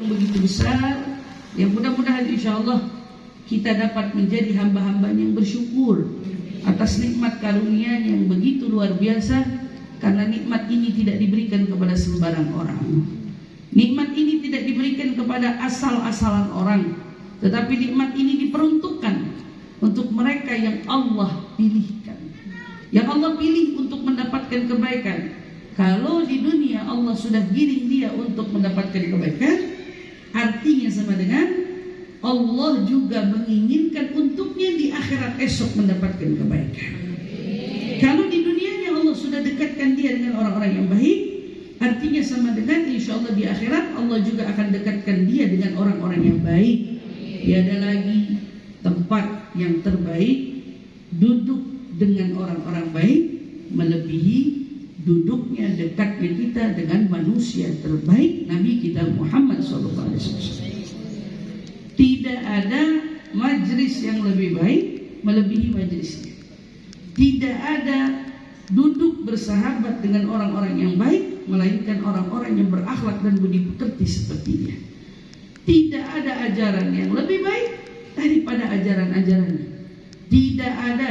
yang begitu besar, yang mudah-mudahan insya Allah kita dapat menjadi hamba-hamba yang bersyukur atas nikmat karunia yang begitu luar biasa, karena nikmat ini tidak diberikan kepada sembarang orang. Nikmat ini tidak diberikan kepada asal-asalan orang, tetapi nikmat ini diperuntukkan untuk mereka yang Allah pilihkan, yang Allah pilih untuk mendapatkan kebaikan. Kalau di dunia Allah sudah giring dia untuk mendapatkan kebaikan, artinya sama dengan Allah juga menginginkan untuknya di akhirat esok mendapatkan kebaikan. Kalau di dunianya Allah sudah dekatkan dia dengan orang-orang yang baik, artinya sama dengan insya Allah di akhirat Allah juga akan dekatkan dia dengan orang-orang yang baik. Tiada lagi tempat yang terbaik duduk dengan orang-orang baik melebihi duduknya dekatnya kita dengan manusia terbaik, Nabi kita Muhammad SAW. Tidak ada majlis yang lebih baik melebihi majlisnya. Tidak ada duduk bersahabat dengan orang-orang yang baik melainkan orang-orang yang berakhlak dan budi pekerti sepertinya. Tidak ada ajaran yang lebih baik daripada ajaran-ajarannya. Tidak ada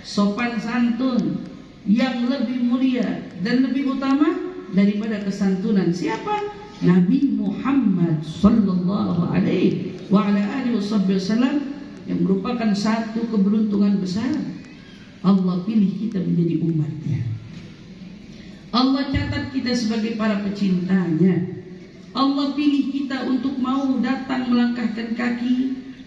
sopan santun yang lebih mulia dan lebih utama daripada kesantunan siapa? Nabi Muhammad sallallahu alaihi wasallam, yang merupakan satu keberuntungan besar. Allah pilih kita menjadi umatnya. Allah catat kita sebagai para pecintanya. Allah pilih kita untuk mau datang melangkahkan kaki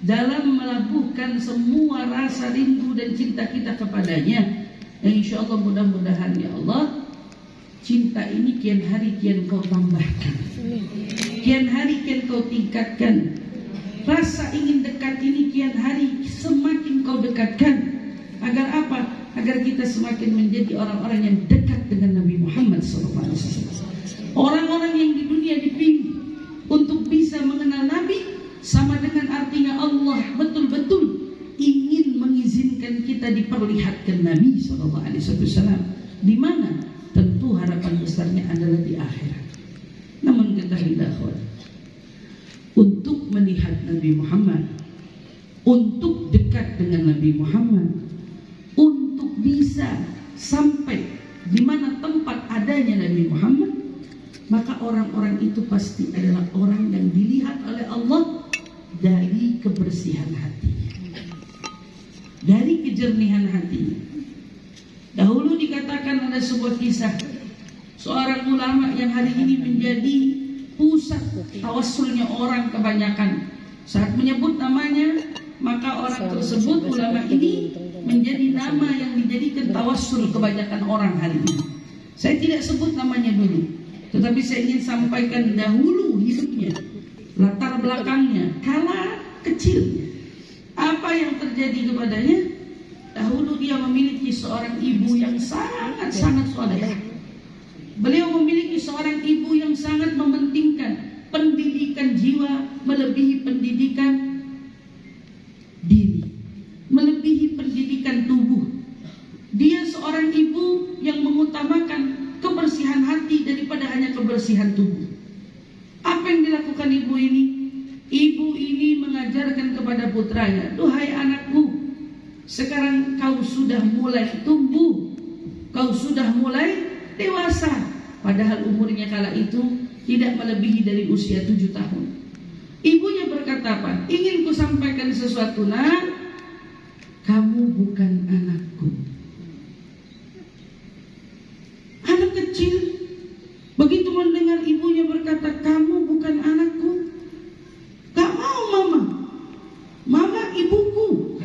dalam melabuhkan semua rasa rindu dan cinta kita kepadanya. Insya Allah mudah-mudahan ya Allah, cinta ini kian hari kian kau tambahkan, kian hari kian kau tingkatkan. Rasa ingin dekat ini kian hari semakin kau dekatkan. Agar apa? Agar kita semakin menjadi orang-orang yang dekat dengan Nabi Muhammad SAW. Orang-orang yang di dunia dipilih untuk bisa mengenal Nabi, sama dengan artinya Allah betul-betul ingin mengizinkan kita diperlihatkan Nabi SAW. Di mana? Tentu harapan besarnya adalah di akhirat. Namun ketahuilah, untuk melihat Nabi Muhammad, untuk dekat dengan Nabi Muhammad, untuk bisa sampai di mana tempat adanya Nabi Muhammad, maka orang-orang itu pasti adalah orang yang dilihat oleh Allah dari kebersihan hatinya, dari kejernihan hatinya. Dahulu dikatakan ada sebuah kisah seorang ulama yang hari ini menjadi pusat tawassulnya orang kebanyakan. Saat menyebut namanya, maka orang tersebut, ulama ini, menjadi nama yang dijadikan tawassul kebanyakan orang hari ini. Saya tidak sebut namanya dulu, tetapi saya ingin sampaikan dahulu hidupnya, latar belakangnya, kala kecilnya. Apa yang terjadi kepadanya? Dahulu dia memiliki seorang ibu yang sangat-sangat saleh. Beliau memiliki seorang ibu yang sangat mementingkan pendidikan jiwa melebihi pendidikan diri, melebihi pendidikan tubuh. Dia seorang ibu yang mengutamakan kebersihan hati daripada hanya kebersihan tubuh. Apa yang dilakukan ibu ini? Ibu ini mengajarkan kepada putranya, "Duhai anakku, sekarang kau sudah mulai tumbuh, kau sudah mulai dewasa." Padahal umurnya kala itu tidak melebihi dari usia 7 tahun. Ibunya berkata apa? "Ingin ku sampaikan sesuatu, nak. Kamu bukan anakku." Anak kecil begitu mendengar ibunya berkata, "Kamu bukan anakku," gak mau mama. "Mama ibuku."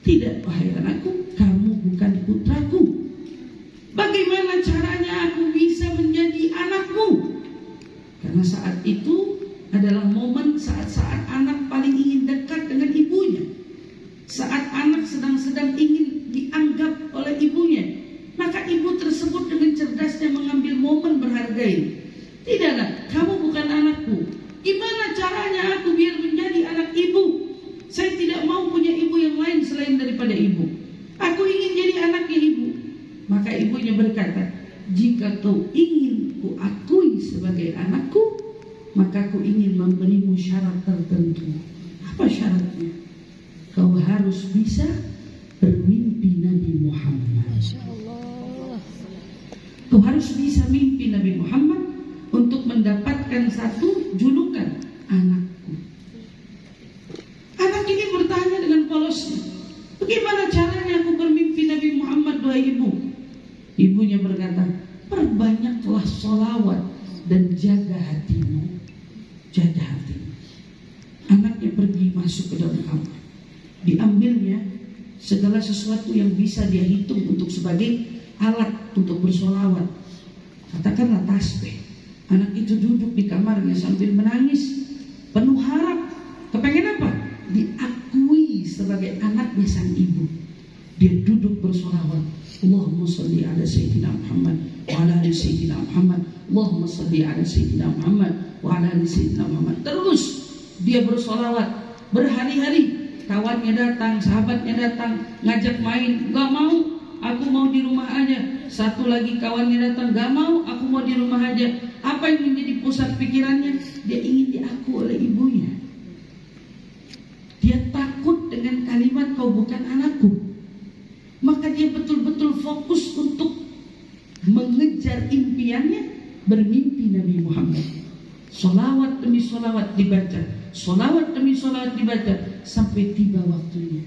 "Tidak, wahai anakku, kamu bukan putraku. Bagaimana caranya aku bisa menjadi anakmu?" Karena saat itu adalah momen saat-saat anak paling ingin dekat dengan ibunya. Saat anak sedang ingin dianggap oleh ibunya, maka ibu tersebut dengan cerdasnya mengambil momen berharga ini. "Tidaklah, kamu bukan anakku. Gimana caranya aku biar menjadi anak ibu? Saya tidak mau punya ibu yang lain selain daripada ibu. Aku ingin jadi anaknya ibu." Maka ibunya berkata, "Jika kau ingin ku akui sebagai anakku, maka aku ingin memberimu syarat tertentu. Apa syaratnya? Kau harus bisa bermimpi Nabi Muhammad. Masya Allah. Kau harus bisa mimpi Nabi Muhammad untuk mendapatkan satu julukan, anakku. Anak ini bertanya dengan polosnya, bagaimana caranya aku bermimpi Nabi Muhammad, wahai ibu? Ibunya berkata, perbanyaklah sholawat dan jaga hatimu. Jaga hatimu. Anaknya pergi masuk ke dalam kamar. Diambilnya segala sesuatu yang bisa dia hitung untuk sebagai alat untuk bersolawat. Katakanlah tasbih. Anak itu duduk di kamarnya sambil menangis, penuh harap. Kepengen apa? Diakui sebagai anaknya sang ibu. Dia duduk bersolawat. Allahumma salli ala Sayyidina Muhammad wa ala ali Sayyidina Muhammad. Allahumma salli ala Sayyidina Muhammad wa ala ali Sayyidina Muhammad. Terus dia bersolawat berhari-hari. Kawannya datang, sahabatnya datang, ngajak main, gak mau, aku mau di rumah aja. Satu lagi kawannya datang, gak mau, aku mau di rumah aja. Apa yang menjadi pusat pikirannya? Dia ingin diakui oleh ibunya. Dia takut dengan kalimat kau bukan anakku. Maka dia betul-betul fokus untuk mengejar impiannya, bermimpi Nabi Muhammad. Solawat demi solawat dibaca, solawat demi solawat dibaca, sampai tiba waktunya.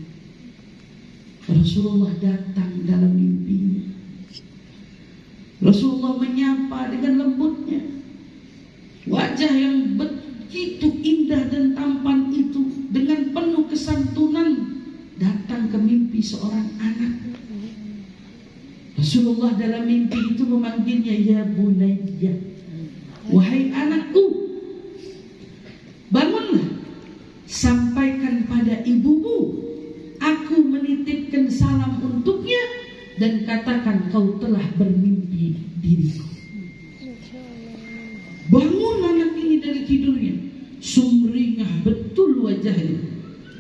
Rasulullah datang dalam mimpinya. Rasulullah menyapa dengan lembutnya. Wajah yang begitu indah dan tampan itu dengan penuh kesantunan datang ke mimpi seorang anak. Rasulullah dalam mimpi itu memanggilnya, ya bunayya, wahai anakku, bangunlah, sampaikan pada ibumu, aku menitipkan salam untuknya, dan katakan kau telah bermimpi diriku. Bangun anak ini dari tidurnya, sumringah betul wajahnya.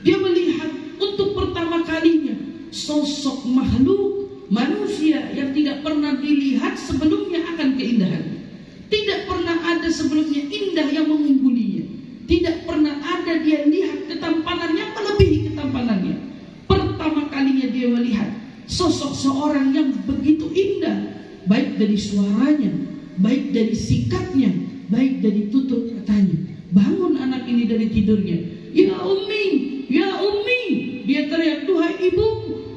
Dia melihat untuk pertama kalinya sosok makhluk manusia yang tidak pernah dilihat sebelumnya akan keindahannya. Tidak pernah ada sebelumnya indah yang mengunggulinya. Tidak pernah ada dia lihat ketampanannya melebihi ketampanannya. Pertama kalinya dia melihat sosok seorang yang begitu indah, baik dari suaranya, baik dari sikapnya, baik dari tutur katanya. Bangun anak ini dari tidurnya. Ya ummi, ya ummi. Dia teriak, duhai ibu,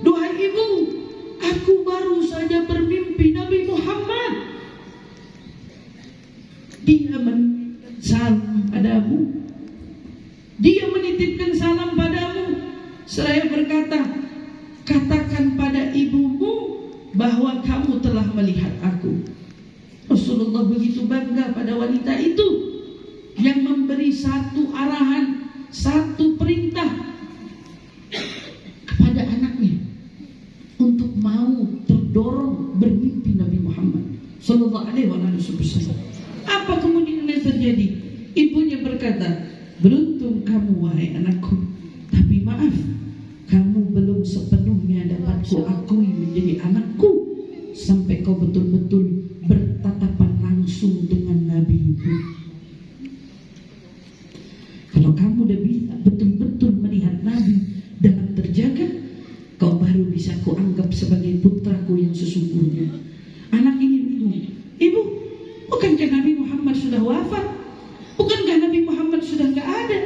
duhai ibu, aku baru saja bermimpi Nabi Muhammad. Dia menitipkan salam padamu. Dia menitipkan salam padamu. Seraya berkata, katakan pada ibumu bahwa kamu telah melihat aku. Rasulullah begitu bangga pada wanita itu yang memberi satu arahan, satu perintah kepada anaknya untuk mau terdorong bermimpi Nabi Muhammad sallallahu alaihi wasallam. Apa kemudian yang terjadi? Ibunya berkata, beruntung kamu wahai anakku, tapi maaf, kamu belum sepenuhnya dapat kuakui menjadi anakku sampai kau betul-betul bertatapan langsung dengan Nabi itu. Kalau kamu udah bisa betul-betul melihat Nabi dengan terjaga, kau baru bisa kuanggap sebagai putraku yang sesungguhnya. Anak ini bingung. Ibu, bukankah Nabi Muhammad sudah wafat? Bukankah Nabi Muhammad sudah gak ada?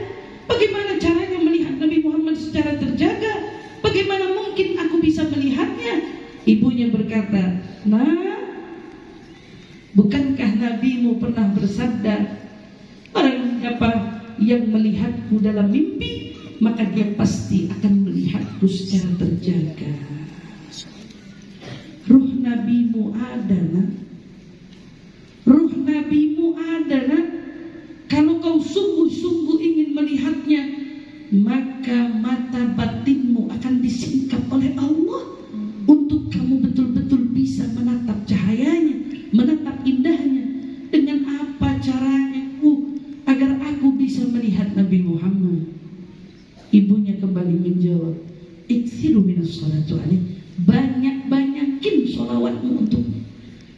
Bagaimana caranya melihat Nabi Muhammad secara terjaga? Bagaimana mungkin aku bisa melihatnya? Ibunya berkata, nah, bukankah Nabimu pernah bersabda, orang siapa yang melihatku dalam mimpi, maka dia pasti akan melihatku secara terjaga. Ruh Nabimu ada, nak. Ruh Nabimu ada, nak. Kalau kau sungguh-sungguh ingin melihatnya, maka mata batinmu akan disingkap oleh Allah untuk kamu betul-betul bisa menatap cahayanya, menatap indahnya. Dengan apa caranya agar aku bisa melihat Nabi Muhammad? Ibunya kembali menjawab, iksiru minas sholatu alaih, banyak-banyakin sholawatmu untuknya,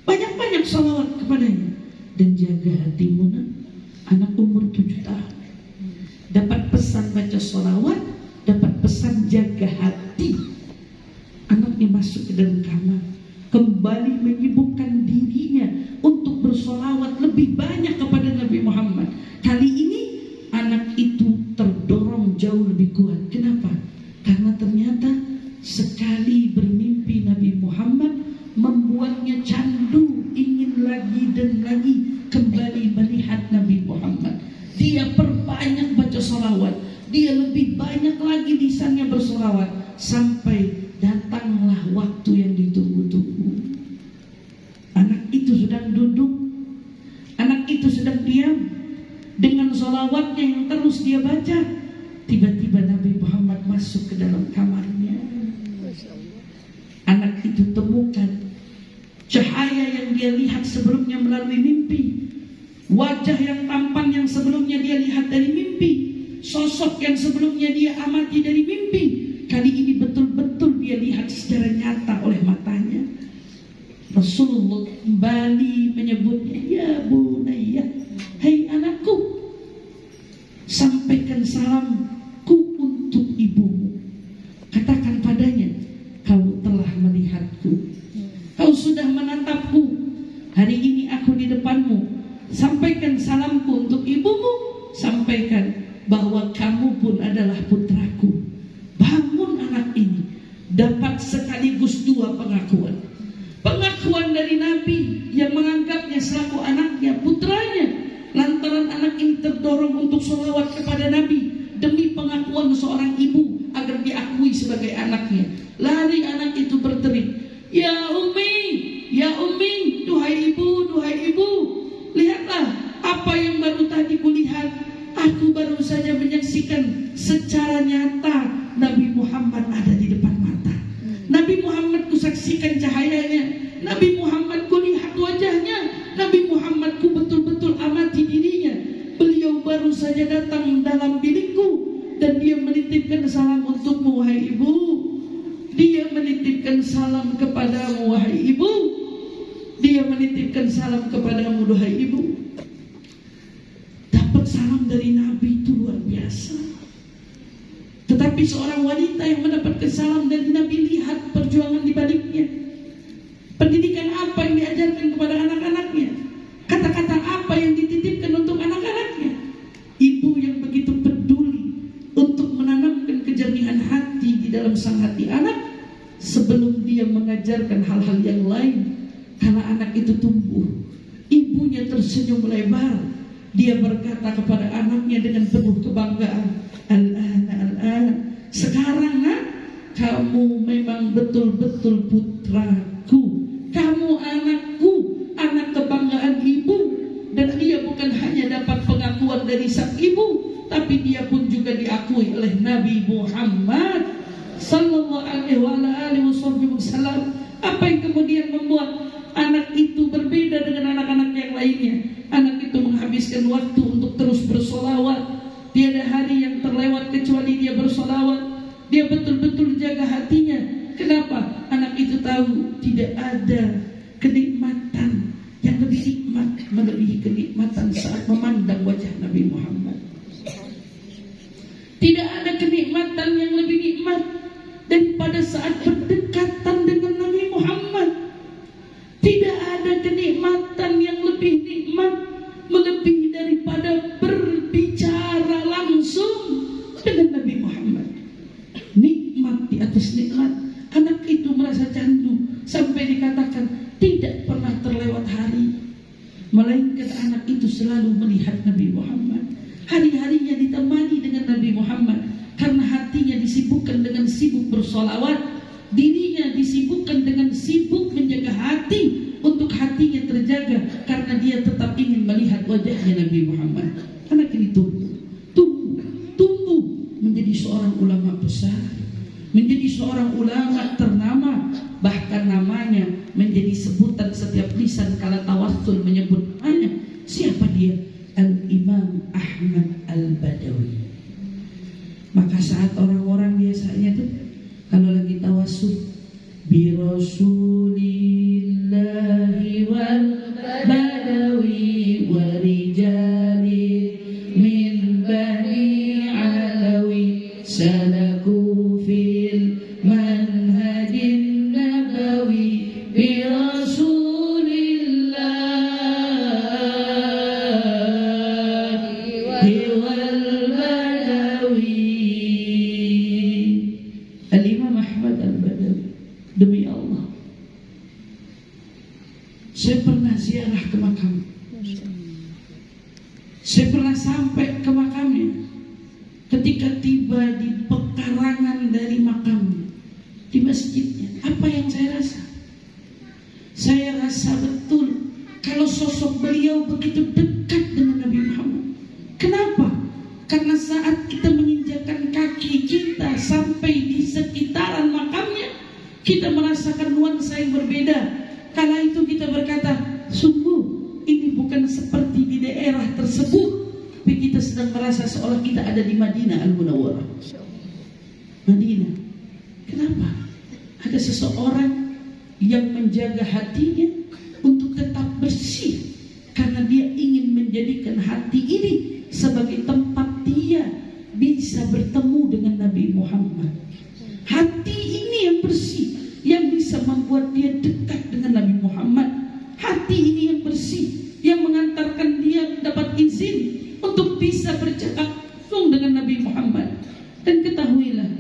banyak-banyak sholawat kepadanya, dan jaga hatimu, nak. Anak umur jaga hati. Anaknya masuk ke dalam kamar, kembali menyibukkan dirinya untuk bersolawat lebih banyak kepada Nabi Muhammad. Kali ini anak itu terdorong jauh lebih kuat. Kenapa? Karena ternyata sekali bermimpi Nabi Muhammad membuatnya candu, ingin lagi dan lagi kembali melihat Nabi Muhammad. Dia perbanyak baca solawat, dia lebih banyak lagi lisannya bersolawat, sampai datanglah waktu yang ditunggu-tunggu. Anak itu sedang duduk, anak itu sedang diam, dengan solawatnya yang terus dia baca. Tiba-tiba Nabi Muhammad masuk ke dalam kamarnya. Anak itu temukan cahaya yang dia lihat sebelumnya melalui mimpi, wajah yang tampan yang sebelumnya dia lihat dari mimpi, sosok yang sebelumnya dia amati dari mimpi, kali ini betul-betul dia lihat secara nyata oleh matanya. Rasulullah kembali menyebutnya, ya bunayya, hai anakku, sampaikan salamku untuk ibumu. Katakan padanya, kau telah melihatku, kau sudah menatapku. Hari ini aku di depanmu. Sampaikan salamku untuk ibumu. Sampaikan bahwa kamu pun adalah putraku. Bangun anak ini. Dapat sekaligus dua pengakuan. Pengakuan dari Nabi yang menganggapnya selaku anaknya, putranya. Lantaran anak ini terdorong untuk sholawat kepada Nabi. Demi pengakuan seorang ibu agar diakui sebagai anaknya. Lari anak itu berterik, ya Ummi, duhai ibu, lihatlah apa yang baru tadi kulihat. Aku baru saja menyaksikan secara nyata Nabi Muhammad ada di depan mata. Nabi Muhammad kusaksikan cahayanya, Nabi Muhammad kulihat wajahnya, Nabi Muhammad ku betul-betul amati dirinya. Beliau baru saja datang dalam bilikku dan dia menitipkan salam untukmu wahai ibu. Dia menitipkan salam kepadamu wahai ibu. Dia menitipkan salam kepadamu wahai ibu. Dapat salam dari Nabi itu luar biasa. Tetapi seorang wanita yang mendapatkan salam dari Nabi, lihat perjuangan di baliknya. Pendidikan apa yang diajarkan kepada anak-anaknya? Kata-kata apa yang dititipkan untuk anak-anaknya? Ibu yang begitu peduli untuk menanamkan kejernihan hati di dalam sang hati anak sebelum dia mengajarkan hal-hal yang lain. Karena anak itu tumbuh, ibunya tersenyum lebar. Dia berkata kepada anaknya dengan penuh kebanggaan, Al-an, sekarang nak, kamu memang betul-betul putraku. Kamu anakku, anak kebanggaan ibu. Dan dia bukan hanya dapat pengakuan dari sang ibu, tapi dia pun juga diakui oleh Nabi Muhammad sallallahu alaihi wasallam. Apa yang kemudian membuat anak itu berbeda dengan anak-anak yang lainnya? Anak itu menghabiskan waktu untuk terus bersolawat. Tiada hari yang terlewat kecuali dia bersolawat. Dia betul-betul jaga hatinya. Kenapa? Anak itu tahu tidak ada kenikmatan yang lebih nikmat melebihi kenikmatan saat memandang wajah Nabi Muhammad. Tidak ada kenikmatan yang lebih nikmat daripada saat berdekatan dengan Nabi Muhammad. Tidak ada kenikmatan yang lebih nikmat melebihi daripada berbicara langsung dengan Nabi Muhammad. Nikmat di atas nikmat. Anak itu merasa candu sampai dikatakan tidak pernah terlewat hari melainkan anak itu selalu melihat Nabi Muhammad. Hari-harinya ditemani dengan Nabi Muhammad karena hatinya disibukkan dengan sibuk bersolawat, dirinya disibukkan dengan sibuk menjaga hati untuk hatinya terjaga karena dia tetap ingin melihat wajahnya Nabi Muhammad. Anak ini tumbuh menjadi seorang ulama besar, menjadi seorang ulama ternama, bahkan namanya menjadi sebutan setiap lisan kala tawassul menyebut namanya. Siapa dia? Al-Imam Ahmad Al-Badawi. Maka saat orang-orang biasanya tuh kalau lagi tawassul bi Rasulillahi wal Badawi wa rijali min bani Alawi salaku fi Karena saat kita menginjakkan kaki kita sampai di sekitaran makamnya, kita merasakan nuansa yang berbeda. Kala itu kita berkata, sungguh ini bukan seperti di daerah tersebut, tapi kita sedang merasa seolah kita ada di Madinah Al-Munawwarah. Madinah. Kenapa? Ada seseorang yang menjaga hatinya untuk tetap bersih, karena dia ingin menjadikan hati ini sebagai tempat dia bisa bertemu dengan Nabi Muhammad. Hati ini yang bersih, yang bisa membuat dia dekat dengan Nabi Muhammad. Hati ini yang bersih, yang mengantarkan dia dapat izin untuk bisa bercakap langsung dengan Nabi Muhammad. Dan ketahuilah,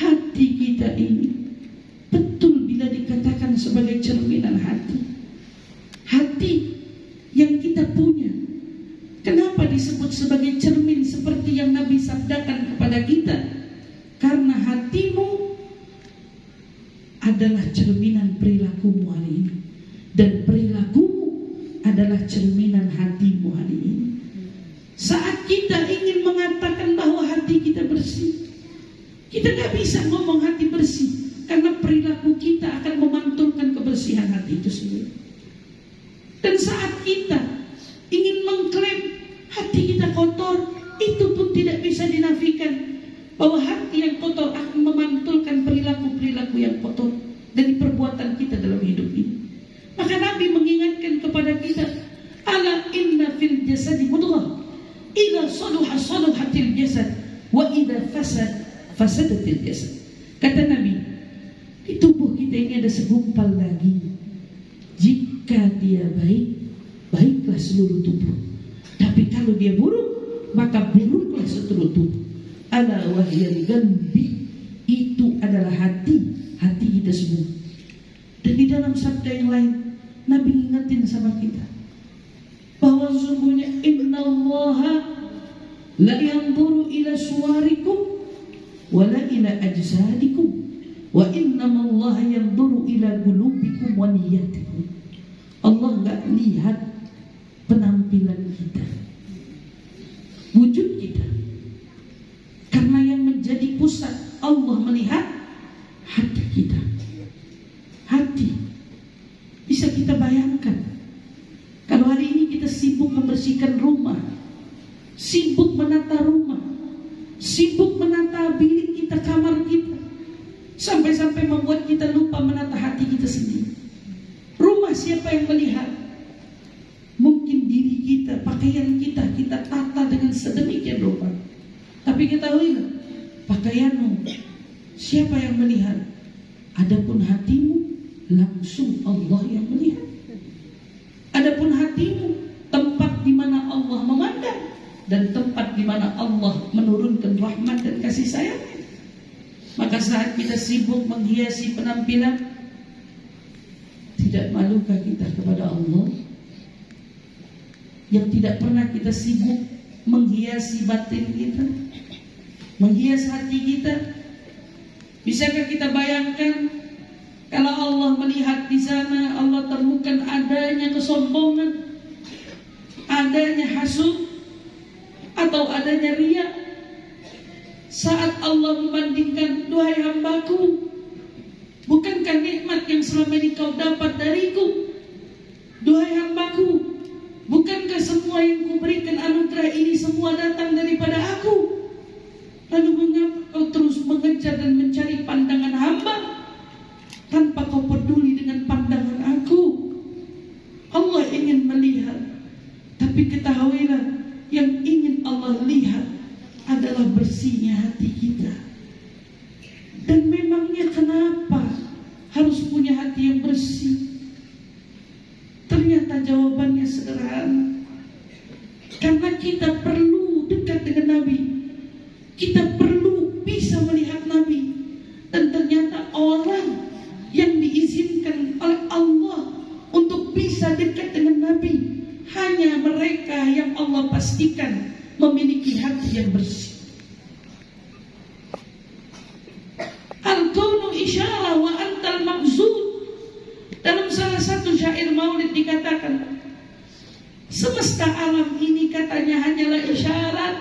hati kita ini betul bila dikatakan sebagai cerminan hati. Hati yang kita punya, kenapa disebut sebagai cermin seperti yang Nabi sabdakan kepada kita? Karena hatimu adalah cerminan perilakumu hari ini, dan perilakumu adalah cerminan hatimu hari ini. Saat kita ingin mengatakan bahwa hati kita bersih, kita gak bisa ngomong hati bersih, karena perilaku kita akan memantulkan kebersihan hati itu sendiri. Dan saat kita ingin mengklaim hati kita kotor, itu pun tidak bisa dinafikan bahwa hati yang kotor akan memantulkan perilaku-perilaku yang kotor dari perbuatan kita dalam hidup ini. Maka Nabi mengingatkan kepada kita, ala inna fil jasadi mudghah, idza saluha saluhatil jasad, wa idza fasadatil jasad. Kata Nabi, di tubuh kita ini ada segumpal daging. Jika dia baik, baiklah seluruh tubuh. Tapi kalau dia buruk, maka buruklah seluruh tubuh. Ala wahyal qalbi, itu adalah hati kita semua. Dan di dalam sabda yang lain, Nabi ingetin sama kita bahwa sungguhnya innallaha la yanzuru ila suwarikum wa la ila ajsadikum, wa innamallaha yanzuru ila qulubikum wa niyyatikum. Allah enggak lihat penampilan kita, wujud kita, karena yang menjadi pusat Allah melihat hati kita. Hati bisa kita bayangkan, kalau hari ini kita sibuk membersihkan rumah, sibuk menata rumah, sibuk menata bilik kita, kamar kita, sampai-sampai membuat kita lupa menata hati kita sendiri. Rumah siapa yang melihat? Mungkin diri kita, pakaian kita, kita tata dengan sedemikian rupa. Tapi ketahuilah, pakaianmu siapa yang melihat? Adapun hatimu, langsung Allah yang melihat. Adapun hatimu, tempat di mana Allah memandang, dan tempat di mana Allah menurunkan rahmat dan kasih sayang. Maka saat kita sibuk menghiasi penampilan, tidak malukah kita kepada Allah yang tidak pernah kita sibuk menghiasi batin kita, menghias hati kita? Bisakah kita bayangkan kalau Allah melihat di sana, Allah temukan adanya kesombongan, adanya hasud, atau adanya riya? Saat Allah membandingkan, duhai hambaku, bukankah nikmat yang selama ini kau dapat dariku? Duhai hambaku, bukankah semua yang kuberikan anugerah ini semua datang daripada aku? Lalu mengapa kau terus mengejar dan mencari pandangan hamba tanpa kau peduli dengan pandangan aku? Allah ingin melihat, tapi ketahuilah, yang ingin Allah lihat adalah bersihnya hati kita. Dan memangnya kenapa harus punya hati yang bersih? Ternyata jawabannya sederhana. Karena kita perlu dekat dengan Nabi, kita perlu bisa melihat Nabi. Dan ternyata orang yang diizinkan oleh Allah untuk bisa dekat dengan Nabi hanya mereka yang Allah pastikan memiliki hati yang bersih. Al-kaunu isyarah wa antal maqsud. Dalam salah satu syair maulid dikatakan, semesta alam ini katanya hanyalah isyarat,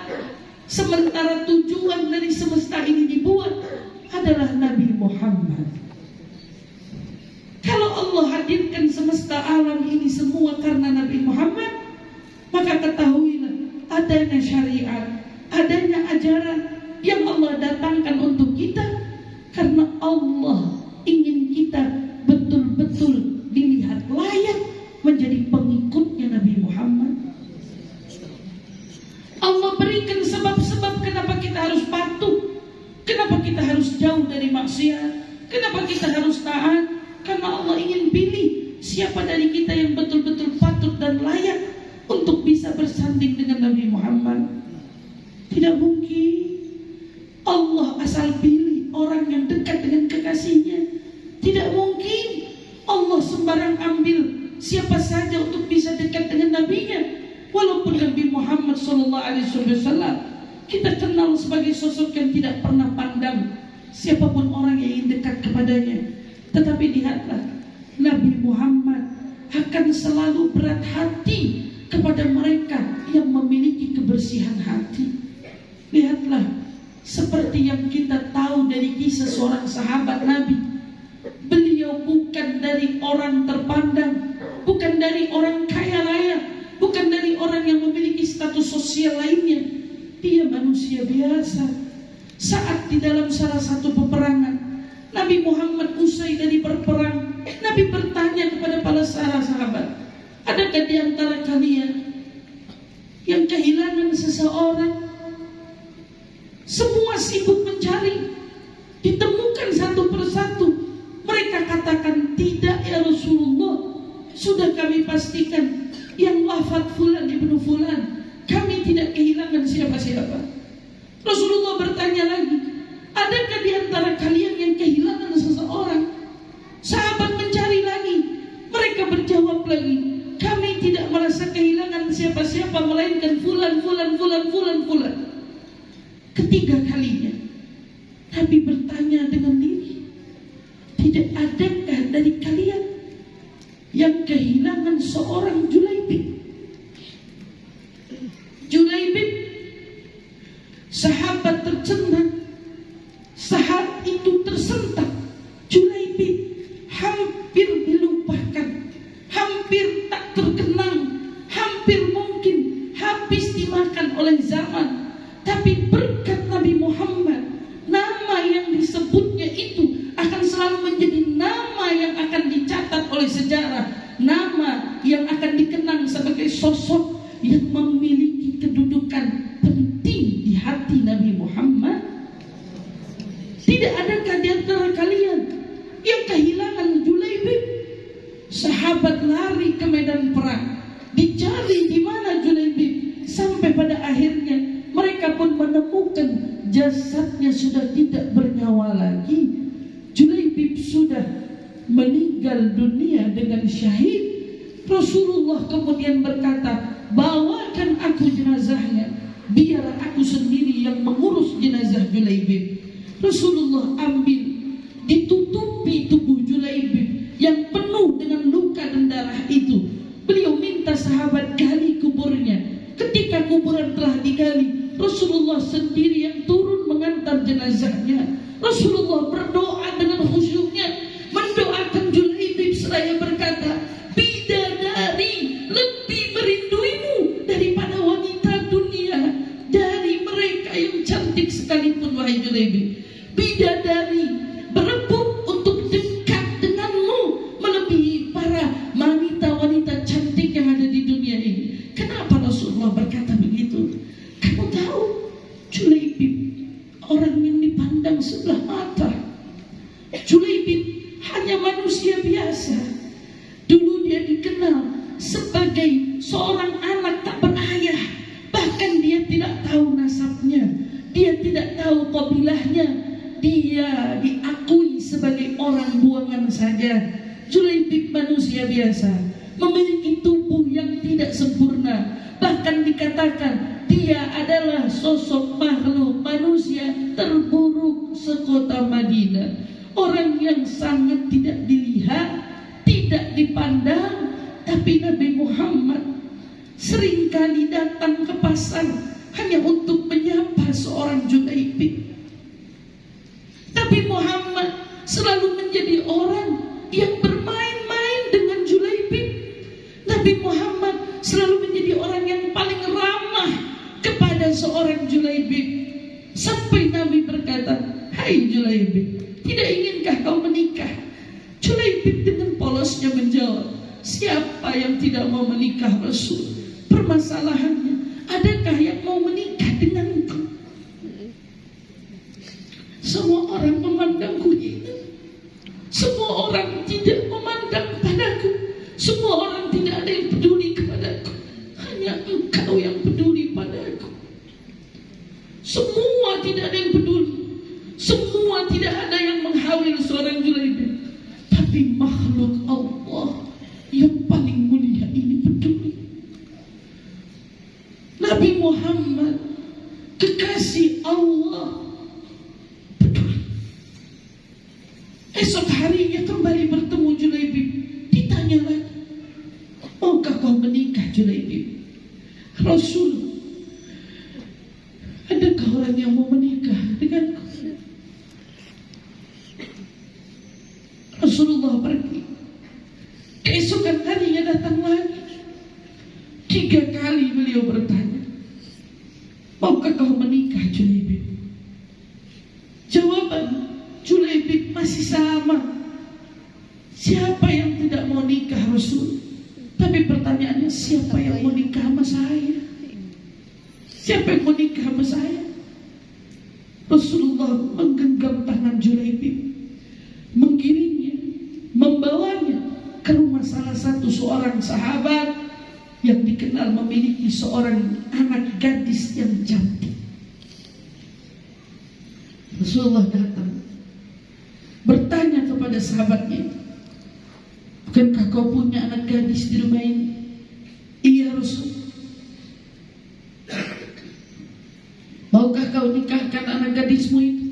sementara tujuan dari semesta ini dibuat adalah Nabi Muhammad. Kalau Allah hadirkan semesta alam ini semua karena Nabi Muhammad, maka ketahuilah adanya syariat, adanya ajaran yang Allah datangkan untuk kita karena Allah ingin kita betul-betul dilihat layak menjadi pengikutnya Nabi Muhammad. Allah berikan sebab-sebab kenapa kita harus patuh, kenapa kita harus jauh dari maksiat, kenapa kita harus taat, karena Allah ingin pilih siapa dari kita yang betul-betul patut dan layak untuk bisa bersanding dengan Nabi Muhammad. Tidak mungkin Allah asal pilih orang yang dekat dengan kekasihnya. Tidak mungkin Allah sembarang ambil siapa saja untuk bisa dekat dengan nabinya. Walaupun Nabi Muhammad SAW kita kenal sebagai sosok yang tidak pernah pandang siapapun orang yang ingin dekat kepadanya. Tetapi lihatlah, Nabi Muhammad akan selalu berat hati kepada mereka yang memiliki kebersihan hati. Lihatlah, seperti yang kita tahu dari kisah seorang sahabat Nabi. Beliau bukan dari orang terpandang, bukan dari orang kaya raya, bukan dari orang yang memiliki status sosial lainnya. Dia manusia biasa. Saat di dalam salah satu peperangan, Nabi Muhammad usai dari berperang, Nabi bertanya kepada para sahabat, adakah di antara kalian yang kehilangan seseorang? Semua sibuk mencari, ditemukan satu persatu. Mereka katakan, tidak ya Rasulullah, sudah kami pastikan yang wafat fulan ibnu fulan, kami tidak kehilangan siapa-siapa. Rasulullah bertanya lagi, adakah di antara kalian yang kehilangan seseorang? Sahabat mencari lagi, mereka berjawab lagi, kami tidak merasa kehilangan siapa-siapa melainkan fulan. Ketiga kalinya Nabi bertanya dengan diri, tidak adakah dari kalian yang kehilangan seorang Julaibib? Julaibib, sahabat tercengang. Saat itu tersentak, Julaibib hampir dilupakan, hampir tak terkenang, hampir mungkin habis dimakan oleh zaman. Tapi berkat Nabi Muhammad, nama yang disebutnya itu akan selalu menjadi nama yang akan dicatat oleh sejarah, nama yang akan dikenang sebagai sosok yang memiliki kedudukan penting di hati Nabi Muhammad. Tidak adakah di antara kalian yang kehilangan Julaibib? Sahabat lari ke medan perang, dicari di mana Julaibib, sampai pada akhirnya mereka pun menemukan jasadnya sudah tidak bernyawa lagi. Julaibib sudah meninggal dunia dengan syahid. Rasulullah kemudian berkata, bawakan aku jenazahnya, biar aku sendiri yang mengurus jenazah Julaibib. Rasulullah ambil, ditutupi tubuh Julaibib yang penuh dengan luka dan darah itu. Beliau minta sahabat gali kuburnya. Ketika kuburan telah digali, Rasulullah sendiri yang turun mengantar jenazahnya. Rasulullah berdoa dengan khusyuknya, mendoakan Julaibib seraya berkata, bidadari lebih merinduimu daripada wanita dunia, dari mereka yang cantik sekalipun, wahai Julaibib. Bidadari berebut untuk dekat denganmu melebihi para wanita-wanita cantik yang ada di dunia ini. Kenapa Rasulullah berkata begitu? Kamu tahu, Julaibib orang yang dipandang sebelah mata. Julaibib hanya manusia biasa. Dulu dia dikenal sebagai seorang anak tak berayah. Bahkan dia tidak tahu nasabnya, dia tidak tahu kabilahnya. Dia diakui sebagai orang buangan saja. Julaibib manusia biasa, memiliki tubuh yang tidak sempurna. Bahkan dikatakan dia adalah sosok makhluk manusia terburuk sekota Madinah. Orang yang sangat tidak dilihat, tidak dipandang. Tapi Nabi Muhammad seringkali datang ke pasar hanya untuk menyapa Sampai Nabi berkata, "Hai Julaibib, tidak inginkah kau menikah?" Julaibib dengan polosnya menjawab, "Siapa yang tidak mau menikah Rasul? Permasalahannya, adakah yang mau menikah denganku?" Semua orang memandangku ini. Semua orang tidak memandang padaku. Semua orang tidak ada yang peduli kepadaku. Hanya engkau yang peduli padaku. Semua tidak ada yang peduli. Semua tidak ada yang menghawil seorang Julaibib. Tapi makhluk Allah yang paling mulia ini peduli. Nabi Muhammad, kekasih Allah, peduli. Esok harinya kembali bertemu Julaibib. Ditanya lagi, "Maukah kau menikah Julaibib?" "Rasul, adakah orang yang mau menikah denganku?" Rasulullah pergi. Keesokan harinya datang lagi. 3 kali beliau bertanya, "Maukah kau menikah Julaibib?" Jawaban Julaibib masih sama. Siapa yang tidak mau nikah Rasul? Tapi pertanyaannya, siapa yang mau nikah sama saya? Siapa yang mau nikah sama saya? Rasulullah menggenggam tangan Julaibib, menggiringnya, membawanya ke rumah salah satu seorang sahabat yang dikenal memiliki seorang anak gadis yang cantik. Rasulullah datang bertanya kepada sahabatnya, "Bukankah kau punya anak gadis di rumah ini?" "Iya Rasul." "Maukah kau nikahkan anak gadismu itu?"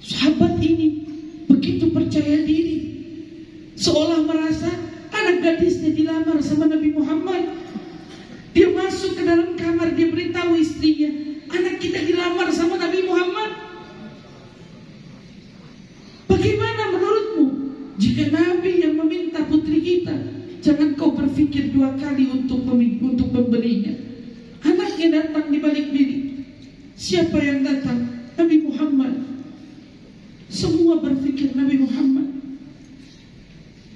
Sahabat ini begitu percaya diri, seolah merasa anak gadisnya dilamar sama Nabi Muhammad. Dia masuk ke dalam kamar, dia beritahu istrinya, "Anak kita dilamar sama Nabi Muhammad. Bagaimana menurutmu? Jika Nabi yang meminta putri kita, jangan kau berpikir 2 kali untuk membelinya." Anaknya datang di balik bilik. Siapa yang datang? Nabi Muhammad. Semua berpikir Nabi Muhammad.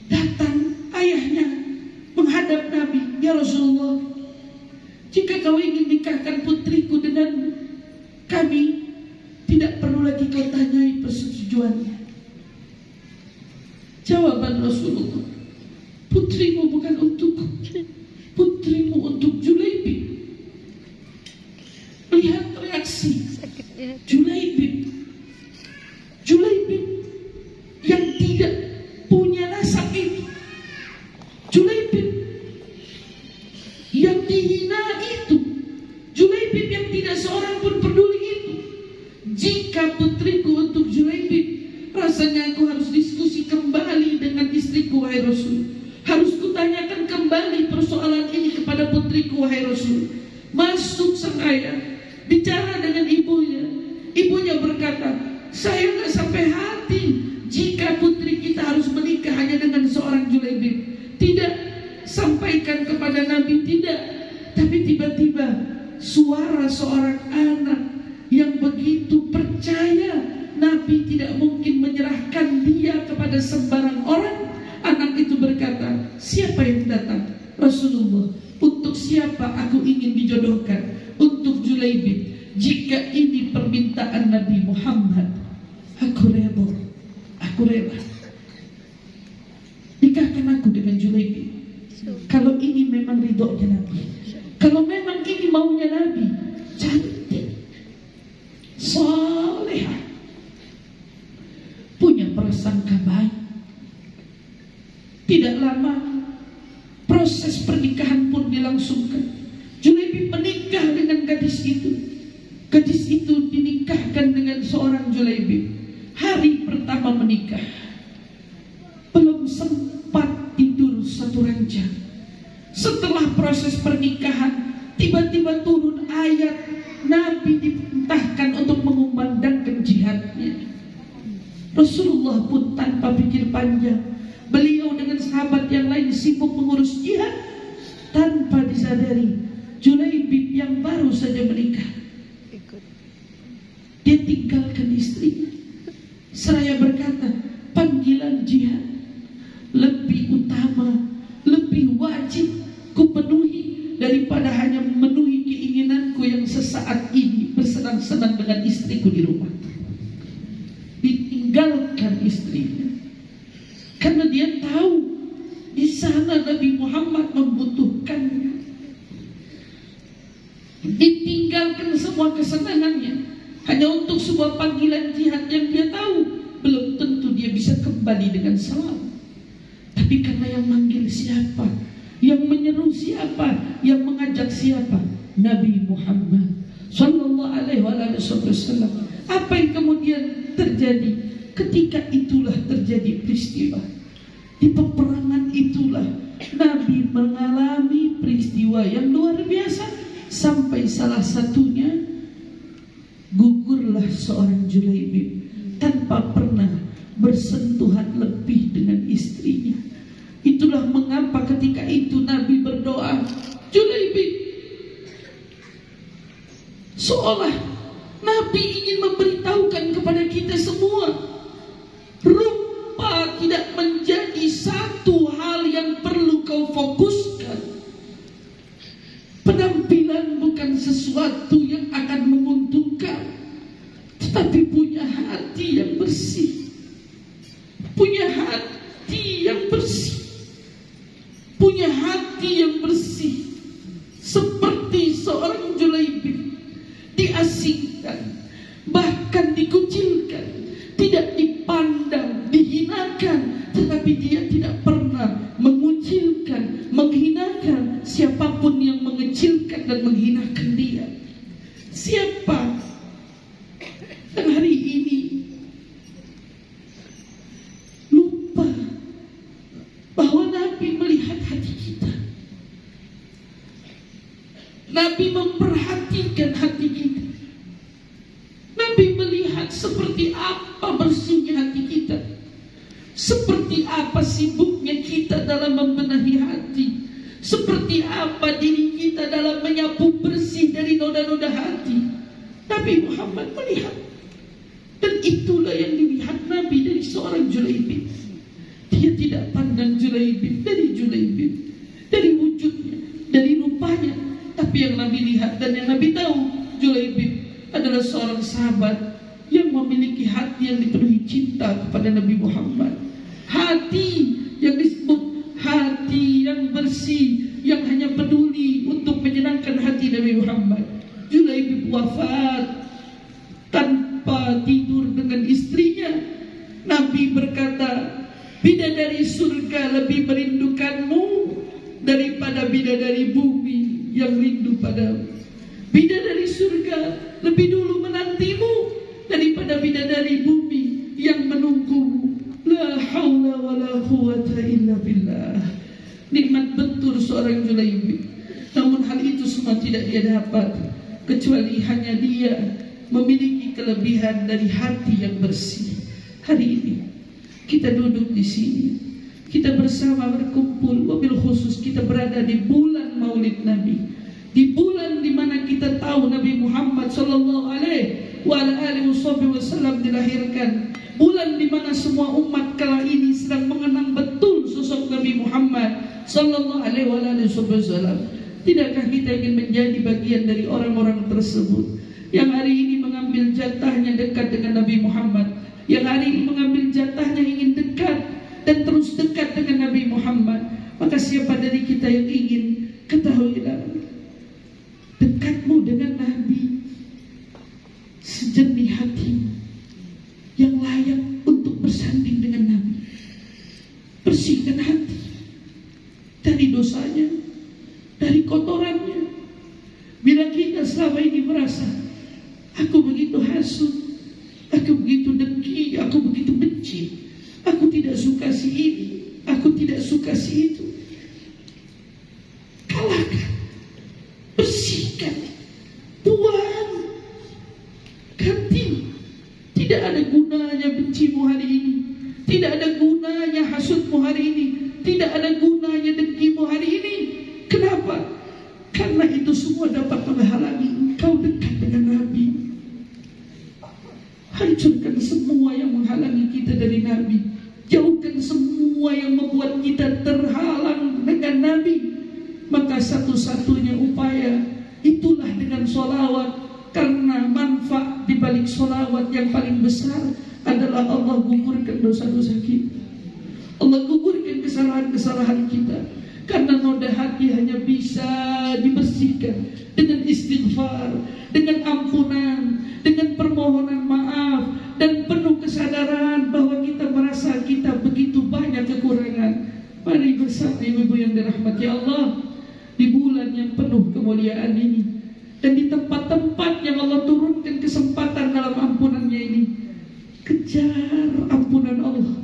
Datang ayahnya menghadap Nabi, "Ya Rasulullah, jika kau ingin nikahkan putriku denganmu, kami tidak perlu lagi kau tanyai persetujuannya." Jawaban Rasulullah, "Putrimu bukan untukku, putrimu untuk Julaibib." Lihat reaksi Julaibib. Julaibib yang tidak punya nasab itu, Julaibib yang dihina itu, Julaibib yang tidak seorang pun peduli itu. Jika putriku untuk Julaibib, rasanya aku harus diskusi kembali dengan istriku wahai Rasul. Harus kutanyakan kembali persoalan ini kepada putriku wahai Rasul. Masuk sang ayah, bicara dengan ibunya. Ibunya berkata, "Saya nggak sampai hati jika putri kita harus menikah hanya dengan seorang Julaibib. Tidak, sampaikan kepada Nabi, tidak." Tapi tiba-tiba suara seorang anak yang begitu percaya Nabi tidak mungkin menyerahkan dia kepada sembarang orang. Anak itu berkata, "Siapa yang datang?" "Rasulullah, untuk siapa aku ingin dijodohkan?" "Untuk Julaibib. Jika ini permintaan Nabi Muhammad, aku rela. Aku rela. Nikahkan aku dengan Julaibib. Kalau ini memang ridhonya Nabi, kalau memang ini maunya Nabi, cantik, salehah, punya prasangka baik." Tidak lama proses pernikahan pun dilangsungkan. Julaibib menikah dengan gadis itu. Gadis itu dinikahkan dengan seorang Julaibib. Hari pertama menikah, belum sempat tidur 1 ranjang. Setelah proses pernikahan, tiba-tiba turun ayat. Nabi diperintahkan untuk mengumandangkan jihadnya. Rasulullah pun tanpa pikir panjang, beliau dengan sahabat yang lain sibuk mengurus jihad. Tanpa disadari, Julaibib yang baru saja menikah Dia tinggalkan istrinya. Seraya berkata, panggilan jihad lebih utama, lebih wajib ku penuhi daripada hanya memenuhi keinginanku yang sesaat ini bersenang-senang dengan istriku di rumah. Ditinggalkan istrinya karena dia tahu di sana Nabi Muhammad membutuhkannya. Ditinggalkan semua kesenangannya hanya untuk sebuah panggilan jihad yang dia tahu belum tentu dia bisa kembali dengan selamat. Tapi karena yang manggil siapa, yang menyeru siapa, yang mengajak siapa? Nabi Muhammad sallallahu alaihi wasallam. Apa yang kemudian terjadi? Ketika itulah terjadi peristiwa. Di peperangan itulah Nabi mengalami peristiwa yang luar biasa, sampai salah satunya gugurlah seorang Julaibib tanpa pernah bersentuhan lebih dengan istrinya. Itulah mengapa ketika itu Nabi berdoa, Julaibib, seolah Nabi ingin memberitahukan kepada kita semua, rupa tidak menjadi satu hal yang perlu kau fokuskan. Penampilan bukan sesuatu yang akan menguntungkan, tetapi punya hati yang bersih, punya hati yang bersih, punya hati yang bersih. Seperti seorang Julaibib, diasingkan, bahkan dikucilkan, tidak dipandang, dihinakan, tetapi dia tidak pernah mengucilkan, menghinakan siapapun yang mengecilkan dan menghinakan dia. Siapa? Dan hari ini lupa bahwa Nabi melihat hati kita. Nabi memperhatikan hati kita. Nabi melihat seperti apa bersihnya hati kita, seperti apa sibuknya kita dalam membenahi hati, seperti apa diri kita dalam menyapu bersih dari noda-noda hati. Nabi Muhammad melihat, dan itulah yang dilihat Nabi dari seorang Julaibib. Dia tidak pandang Julaibib dari Julaibib, dari wujudnya, dari rupanya, tapi yang Nabi lihat dan yang Nabi tahu, Julaibib adalah seorang sahabat yang memiliki hati yang dipenuhi cinta kepada Nabi Muhammad. Hati yang disebut hati yang bersih, yang hanya peduli untuk menyenangkan hati Nabi Muhammad. Julaibib wafat tanpa tidur dengan istrinya. Nabi berkata, bidadari surga lebih merindukanmu daripada bidadari bumi yang rindu padamu. Bidadari surga lebih dulu menantimu daripada bidadari bumi yang menunggumu. La haula wa la quwata illa billah. Nikmat bentur seorang Julaibib. Namun hal itu semua tidak dia dapat, kecuali hanya dia memiliki kelebihan dari hati yang bersih. Hari ini kita duduk di sini, kita bersama berkumpul, wabil khusus kita berada di bulan Maulid Nabi, di bulan di mana kita tahu Nabi Muhammad sallallahu alaihi wasallam dilahirkan, bulan di mana semua umat kala ini sedang mengenang betul sosok Nabi Muhammad sallallahu alaihi wasallam. Tidakkah kita ingin menjadi bagian dari orang-orang tersebut yang hari ini mengambil jatahnya dekat dengan Nabi Muhammad, yang hari ini mengambil jatahnya ingin dekat dan terus dekat dengan Nabi Muhammad? Maka siapa dari kita yang ingin, ketahuilah, dekatmu dengan Nabi, sejernih hatimu yang layak untuk bersanding dengan Nabi. Bersihkan hati dari dosanya, dari kotorannya. Bila kita selama ini merasa, aku begitu hasut, aku begitu dengki, aku begitu benci, aku tidak suka si ini, aku tidak suka si itu, kalahkan, bersihkan, buang, ganti. Tidak ada gunanya bencimu hari ini, tidak ada gunanya hasutmu hari ini, tidak ada gunanya dengkimu hari ini. Kenapa? Karena itu semua dapat menghalangi engkau dekat dengan Nabi. Hancurkan semua yang menghalangi kita dari Nabi. Jauhkan semua yang membuat kita terhalang dengan Nabi. Maka satu-satunya upaya itulah dengan sholawat. Karena manfaat di balik sholawat yang paling besar adalah Allah gugurkan dosa-dosa kita. Allah gugurkan kesalahan-kesalahan kita. Karena noda hati hanya bisa dibersihkan dengan istighfar, dengan ampunan, dengan permohonan maaf, dan penuh kesadaran bahwa kita merasa kita begitu banyak kekurangan. Mari bersama ibu-ibu yang dirahmati Allah, di bulan yang penuh kemuliaan ini, dan di tempat-tempat yang Allah turunkan kesempatan dalam ampunannya ini, kejar ampunan Allah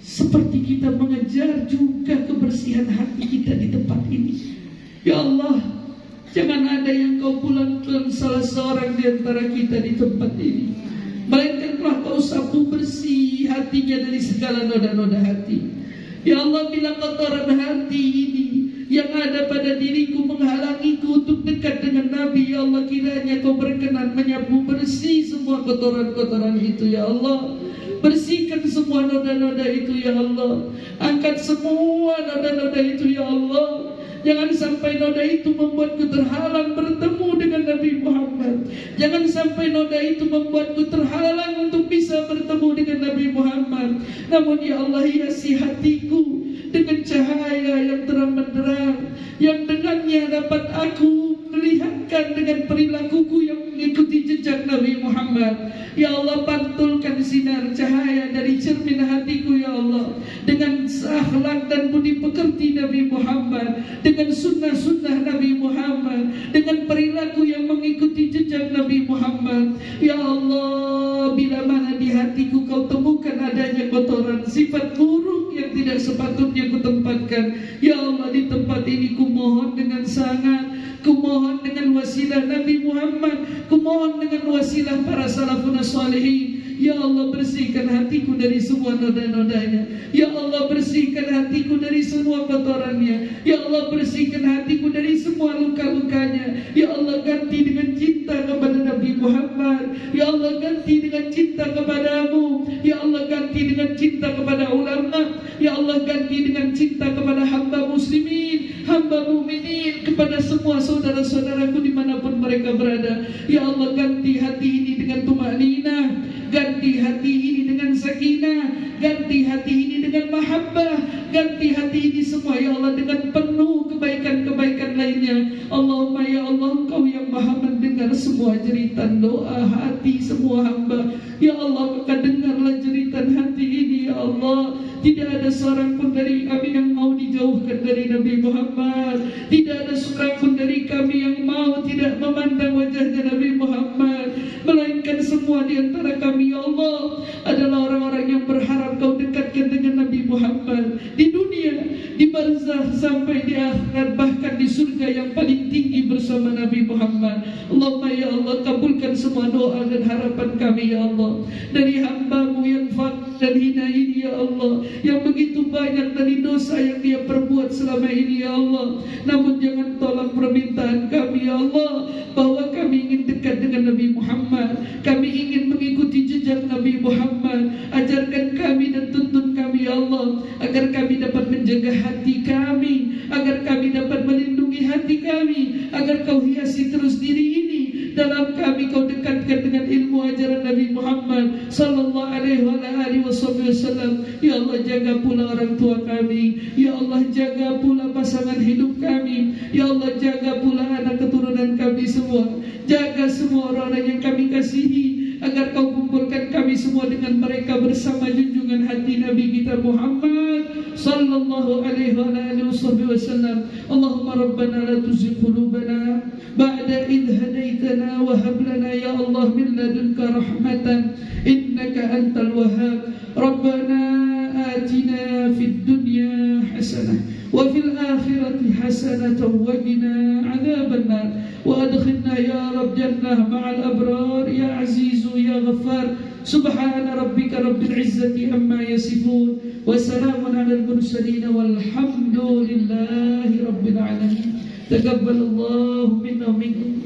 seperti kita mengejar juga kebersihan hati kita di tempat ini. Ya Allah, jangan ada yang kau pulangkan salah seorang di antara kita di tempat ini, melainkan telah kau sapu bersih hatinya dari segala noda-noda hati. Ya Allah, bila kotoran hati ini yang ada pada diriku menghalangiku untuk dekat dengan Nabi, ya Allah, kiranya kau berkenan menyapu bersih semua kotoran-kotoran itu. Ya Allah, bersihkan semua noda-noda itu. Ya Allah, angkat semua noda-noda itu. Ya Allah, jangan sampai noda itu membuatku terhalang bertemu dengan Nabi Muhammad. Jangan sampai noda itu membuatku terhalang untuk bisa bertemu dengan Nabi Muhammad. Namun ya Allah, hiasi hatiku dengan cahaya yang terang benderang, yang dengannya dapat aku melihatkan dengan perilakuku yang mengikuti jejak Nabi Muhammad. Ya Allah, pantulkan sinar cahaya dari cermin hatiku, ya Allah, dengan akhlak dan budi pekerti Nabi Muhammad, dengan sunnah-sunnah Nabi Muhammad, dengan perilaku yang mengikuti jejak Nabi Muhammad. Ya Allah, bila mana di hatiku kau temukan adanya kotoran, sifat buruk yang tidak sepatutnya kutempatkan, ya Allah, di tempat ini kumohon dengan sangat, kumohon dengan wasilah Nabi Muhammad, kumohon dengan wasilah para salafun salihin. Ya Allah, bersihkan hatiku dari semua noda-nodanya. Ya Allah, bersihkan hatiku dari semua kotorannya. Ya Allah, bersihkan hatiku dari semua luka-lukanya. Ya Allah, ganti dengan cinta kepada Nabi Muhammad. Ya Allah, ganti dengan cinta kepadamu. Ya Allah, ganti dengan cinta kepada ulama. Ya Allah, ganti dengan cinta kepada hamba muslimin, hamba mukminin, kepada semua saudara-saudaraku dimanapun mereka berada. Ya Allah, ganti hati ini dengan tumaninah, ganti hati ini dengan sakinah, ganti hati ini dengan mahabbah, ganti hati ini semua, ya Allah, dengan penuh kebaikan-kebaikan lainnya. Allahumma ya Allah, Engkau yang maha mendengar semua jeritan doa hati semua hamba. Ya Allah, maka dengarlah jeritan hati ini. Ya Allah, tidak ada seorang pun dari kami yang mau dijauhkan dari Nabi Muhammad. Tidak ada seorang pun dari kami yang mau tidak memandang wajahnya Nabi Muhammad, melainkan semua di antara kami, ya Allah, adalah orang-orang yang berharap kau dekatkan dengan Nabi Muhammad di dunia, di barzakh, sampai di akhirat, bahkan di surga yang paling tinggi bersama Nabi Muhammad. Allahumma ya Allah, kabulkan semua doa dan harapan kami, ya Allah, dari hamba-Mu yang fakir dan hina ini, ya Allah, yang begitu banyak dari dosa yang dia perbuat selama ini, ya Allah. Namun jangan tolak permintaan kami, ya Allah, bahwa kami ingin dekat dengan Nabi Muhammad, kami ingin mengikuti jejak Nabi Muhammad. Ajarkan kami dan tuntun kami, ya Allah, agar kami dapat menjaga hati kami, agar kami dapat melindungi hati kami, agar kau hiasi terus diri ini dalam kami, kau dekatkan dengan ilmu ajaran Nabi Muhammad sallallahu alaihi wasallam. Ya Allah, jaga pula orang tua kami. Ya Allah, jaga pula pasangan hidup kami. Ya Allah, jaga pula anak keturunan kami semua. Jaga semua orang-orang yang kami kasihi, agar kau kumpulkan kami semua dengan mereka bersama junjungan hati Nabi kita Muhammad sallallahu alaihi wasallam. Allahumma rabbana la tuzigh qulubana ba'da idh hadaitana wa hab lana ya Allah min ladunka rahmatan innaka antal wahhab. Rabbana atina fid dunya hasanah wa fil akhirati hasanatan wa qina adzaban nar wa adkhilna ya rabb jannah ma'al abrar ya azizu ya ghaffar. Subhana rabbika rabbil izzati amma yasifun wa salamun alal mursalin walhamdulillahi rabbil alamin. Taqabbalallahu minna wa minkum.